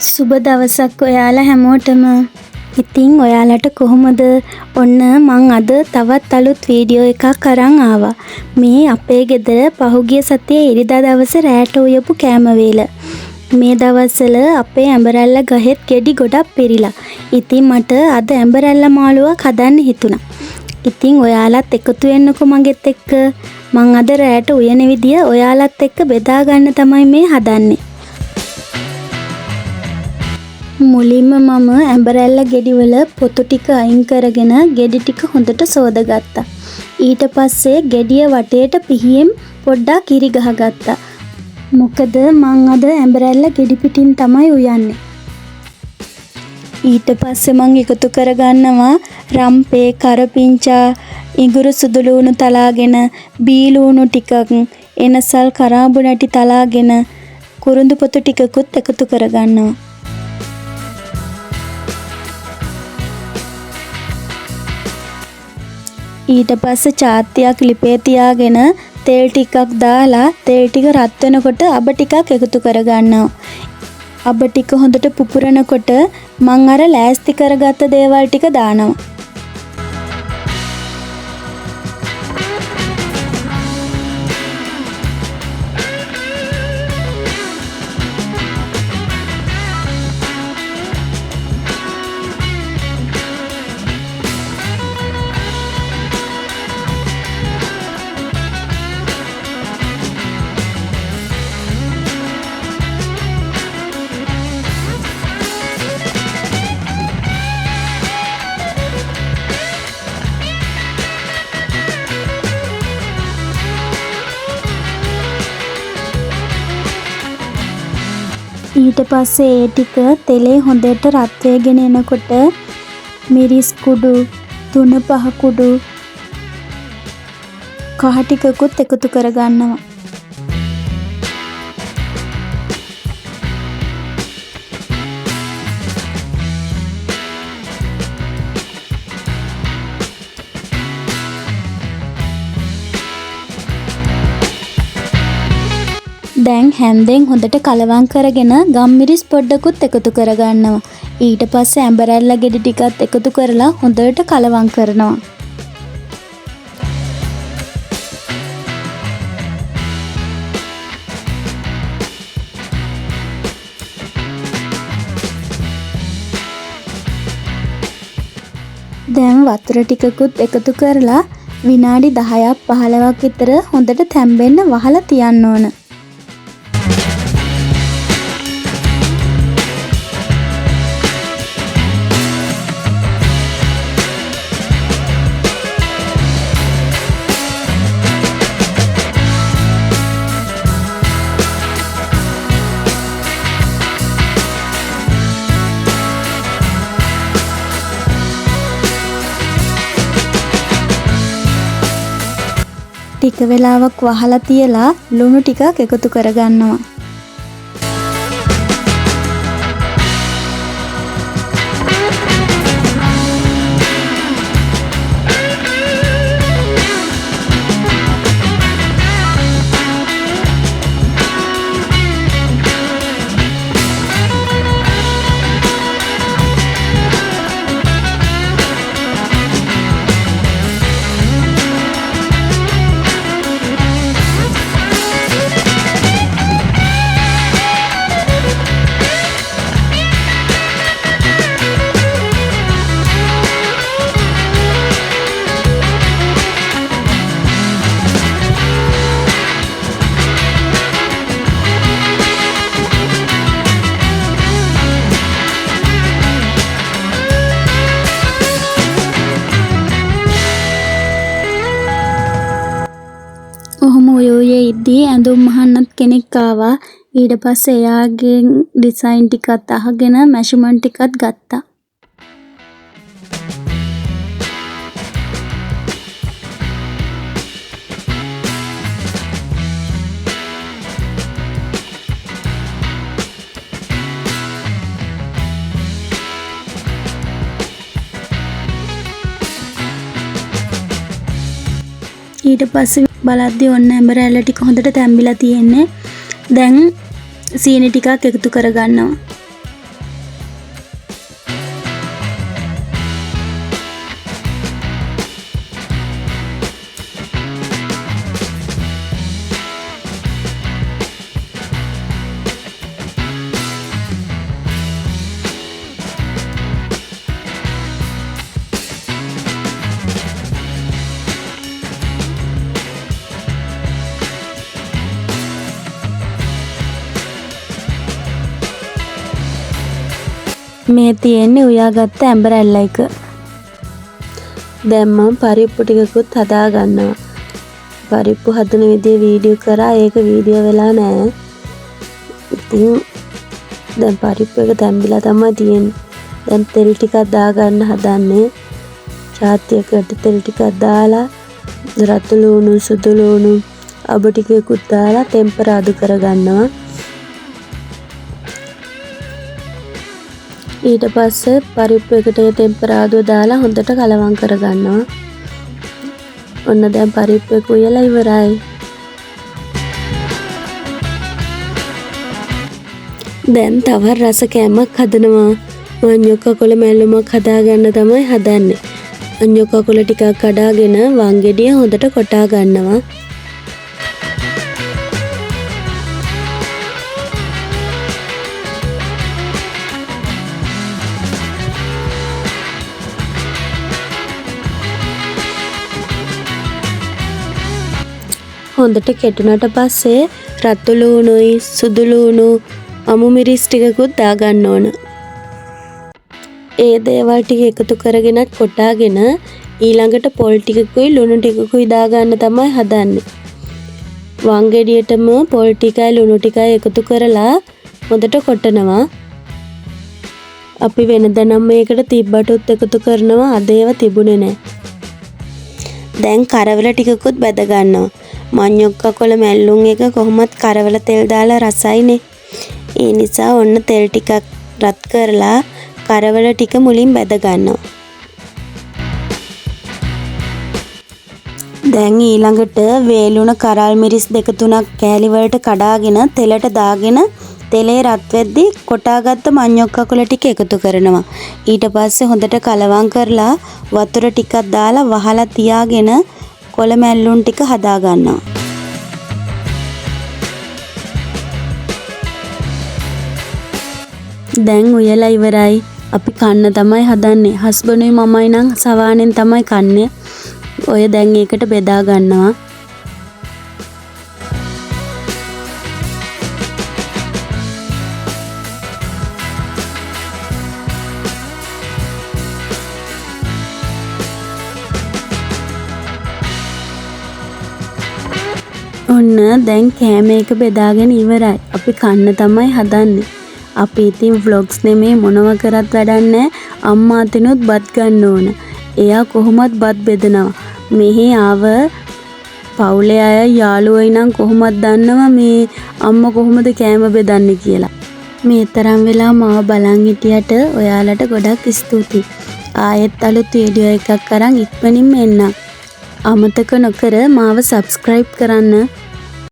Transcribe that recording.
සුබ දවසක් ඔයාලා හැමෝටම. ඉතින් ඔයාලට කොහොමද? ඔන්න මං අද තවත් අලුත් වීඩියෝ එකක් අරන් ආවා. මේ අපේ ගෙදර පහුගිය සතියේ ඉරිදා දවසේ රෑට උයපු කෑම වේල. මේ දවස්වල අපේ ඇඹරැල්ල ගහෙත් ගෙඩි ගොඩක් පිරීලා. ඉතින් මට අද ඇඹරැල්ල මාළුවක් හදන්න හිතුණා. ඉතින් ඔයාලත් එකතු වෙන්නකෝ මගෙත් එක්ක. මං අද රෑට උයන විදිය ඔයාලත් එක්ක බෙදා ගන්න තමයි මේ හදන්නේ. මුලින්ම මම ඇඹරැල්ල ගෙඩිවල පොතු ටික අයින් කරගෙන ගෙඩි ටික හොඳට සෝදගත්තා. ඊට පස්සේ ගෙඩිය වටේට පිහියෙන් පොඩ්ඩක් කිරි ගහගත්තා. මොකද මං අද ඇඹරැල්ල ගෙඩි පිටින් තමයි උයන්නේ. ඊට පස්සේ මං එකතු කරගන්නවා රම්පේ, කරපිංචා, ඉඟුරු සුදු ලූණු තලාගෙන, බී ලූණු ටිකක්, එනසල් කරාඹු නැටි තලාගෙන කුරුඳු පොතු ටිකකුත් එකතු කරගන්නවා. ඊට පස්සේ චාත්තියක් ලිපේ තියාගෙන තෙල් ටිකක් දාලා තෙල් ටික රත් වෙනකොට අබ ටිකක් එකතු කරගන්නවා. අබ ටික හොඳට පුපුරනකොට මං අර ලෑස්ති කරගත්ත දේවල් ටික දානවා. ඊට පස්සේ ඒ ටික තෙලේ හොඳට රත් වෙගෙන එනකොට මිරිස් කුඩු, තුන පහ කුඩු, කහ ටිකකුත් එකතු කරගන්නවා. දැන් හැන්දෙන් හොඳට කලවම් කරගෙන ගම්මිරිස් පොඩ්ඩකුත් එකතු කරගන්නවා. ඊට පස්සේ ඇඹරැල්ල ගෙඩි ටිකත් එකතු කරලා හොඳට කලවම් කරනවා. දැන් වතුර ටිකකුත් එකතු කරලා විනාඩි 10ක් 15ක් විතර හොඳට තැම්බෙන්න වහලා තියන්න ඕන. ටික වෙලාවක් වහලා තියලා ලුණු ටිකක් එකතු කරගන්නවා. ඔහොම ඔය ඉද්දී ඇඳුම් මහන්නත් කෙනෙක් ආවා. ඊට පස්සේ එයාගේ ඩිසයින් ටිකත් අහගෙන මැෂර්මන්ට් ටිකත් ගත්තා. ඊට පස්සේ බලද්දී ඔන්න ඇඹරැල්ල ටික හොඳට තැම්බිලා තියෙන්නේ. දැන් සීනි ටිකක් එකතු කරගන්නවා. මේ තියෙන්නේ උයාගත්ත ඇඹරැල්ල එක. දැන් මම පරිප්පු ටිකකුත් හදා ගන්නවා. පරිප්පු හදන විදිය වීඩියෝ කරා ඒක වීඩියෝ වෙලා නෑ. ඉතින් දැන් පරිප්පු එක තැම්බිලා තමයි තියෙන්නේ. දැන් තෙල් ටිකක් දාගන්න හදන්නේ. චාතියකට තෙල් ටිකක් දාලා රතු ලුණු සුදු ලුණු අබ ටිකකුත් දාලා ටෙම්පරාදු කරගන්නවා. ඊට පස්සේ පරිප්පු එකට ටෙම්පරාදුව දාලා හොඳට කලවම් කරගන්නවා. ඔන්න දැන් පරිප්පු එක උයලා ඉවරයි. දැන් තව රස කෑමක් හදනවා. අඤ්ඤොක්ක කොළ මැල්ලුමක් හදාගන්න තමයි හදන්නේ. අඤ්ඤොක්ක කොළ ටිකක් කඩාගෙන වංගෙඩිය හොඳට කොටා ගන්නවා. හොඳට කෙටුනට පස්සේ රතු ලුණුයි සුදු ලුණු අමු මිරිස් ටිකකුත් දාගන්න ඕන. ඒ දේවල් ටික එකතු කරගෙන කොටාගෙන ඊළඟට පොල් ටිකකුයි ලුණු ටිකකුයි දාගන්න තමයි හදන්නේ. වංගෙඩියටම පොල් ටිකයි ලුණු ටිකයි එකතු කරලා හොඳට කොටනවා. අපි වෙනදා නම් මේකට තිබ්බටුත් එකතු කරනවා. අද ඒවා තිබුණේ නැහැ. දැන් කරවල ටිකකුත් බැද ගන්නවා. අඤ්ඤොක්ක කොළ මැල්ලුම් එක කොහොමත් කරවල තෙල් දාලා රසයිනේ. ඒ නිසා ඔන්න තෙල් ටිකක් රත් කරලා කරවල ටික මුලින් බැද ගන්නවා. දැන් ඊළඟට වේලුණ කරල් මිරිස් දෙක තුනක් කෑලි වලට කඩාගෙන තෙලට දාගෙන තෙලේ රත් වෙද්දි කොටාගත්ත අඤ්ඤොක්ක කොළ ටික එකතු කරනවා. ඊට පස්සේ හොඳට කලවම් කරලා වතුර ටිකක් දාලා වහලා තියාගෙන කොළ මැල්ලුම් ටික හදා ගන්නවා. දැන් උයලා ඉවරයි. අපි කන්න තමයි හදන්නේ. හස්බන්ඩුයි මමයි නම් සවානෙන් තමයි කන්නේ. ඔය දැන් ඒකට බෙදා ගන්නවා. ඔන්න දැන් කෑම එක බෙදාගෙන ඉවරයි. අපි කන්න තමයි හදන්නේ. අපි ඉතින් vlogs නෙමේ මොනව කරත් වැඩක් නැහැ. අම්මා අතිනුත් බත් ගන්න ඕන. එයා කොහොමත් බත් බෙදනවා. මෙහි ආව පවුලේ අය යාළුවෝ නම් කොහොමද දන්නවා මේ අම්මා කොහොමද කෑම බෙදන්නේ කියලා. මේ තරම් වෙලා මාව බලන් හිටියට ඔයාලට ගොඩක් ස්තුතියි. ආයෙත් අලුත් වීඩියෝ එකක් අරන් ඉක්මනින්ම එන්නම්. අමතක නොකර මාව subscribe කරන්න.